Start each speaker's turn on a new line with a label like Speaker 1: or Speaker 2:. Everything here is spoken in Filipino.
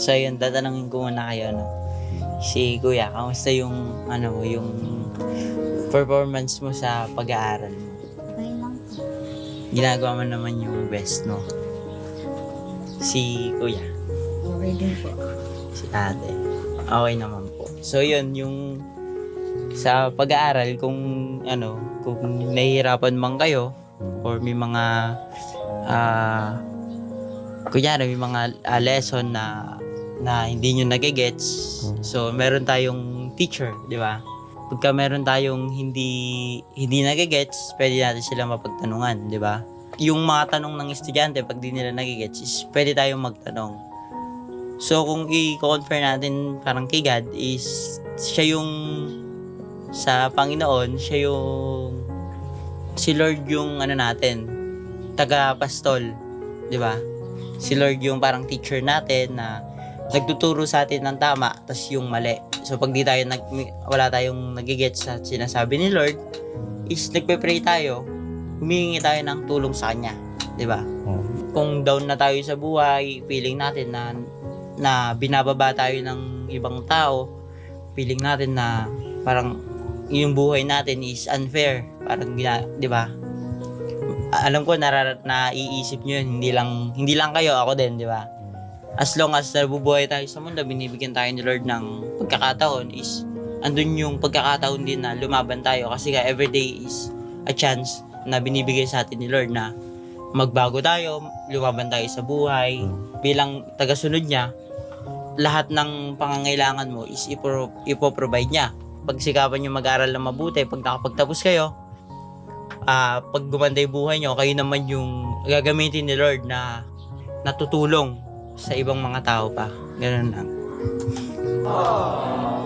Speaker 1: So yun, tatanungin ko muna kayo, si Kuya, kamusta yung, yung performance mo sa pag-aaral mo?
Speaker 2: Okay lang po.
Speaker 1: Ginagawa mo naman yung best, no? Si Kuya,
Speaker 2: Okay din po.
Speaker 1: si Ate, okay naman po. So yun, yung sa pag-aaral, kung nahihirapan man kayo, or may mga, kunyari, may mga lesson na hindi nyo nagigets. So, meron tayong teacher, di ba? Pagka meron tayong hindi nagigets, pwede natin sila mapagtanungan, di ba? Yung mga tanong ng estudyante, pag di nila nagigets, is pwede tayong magtanong. So, kung i-confer natin parang kay God, is siya yung sa Panginoon, siya yung si Lord yung natin, taga-pastol, di ba? Si Lord yung parang teacher natin na nagtuturo sa atin ng tama, tas yung mali. So pag di tayo wala tayong nagigets sa sinasabi ni Lord, is nagpe-pray tayo, humihingi tayo ng tulong sa Kanya, di ba? Kung down na tayo sa buhay, feeling natin na binababa tayo ng ibang tao, feeling natin na parang yung buhay natin is unfair, parang di ba? Alam ko naiisip niyo yun, hindi lang kayo, ako din, di ba? As long as nabubuhay tayo sa mundo, binibigyan tayo ni Lord ng pagkakataon, is andun yung pagkakataon din na lumaban tayo, kasi nga everyday is a chance na binibigay sa atin ni Lord na magbago tayo, lumaban tayo sa buhay. Bilang tagasunod niya, lahat ng pangangailangan mo is ipoprovide niya. Pagsikapan nyo mag-aral na mabuti, pag nakapagtapos kayo, pag gumanda yung buhay nyo, kayo naman yung gagamitin ni Lord na natutulong sa ibang mga tao pa. Ganun lang.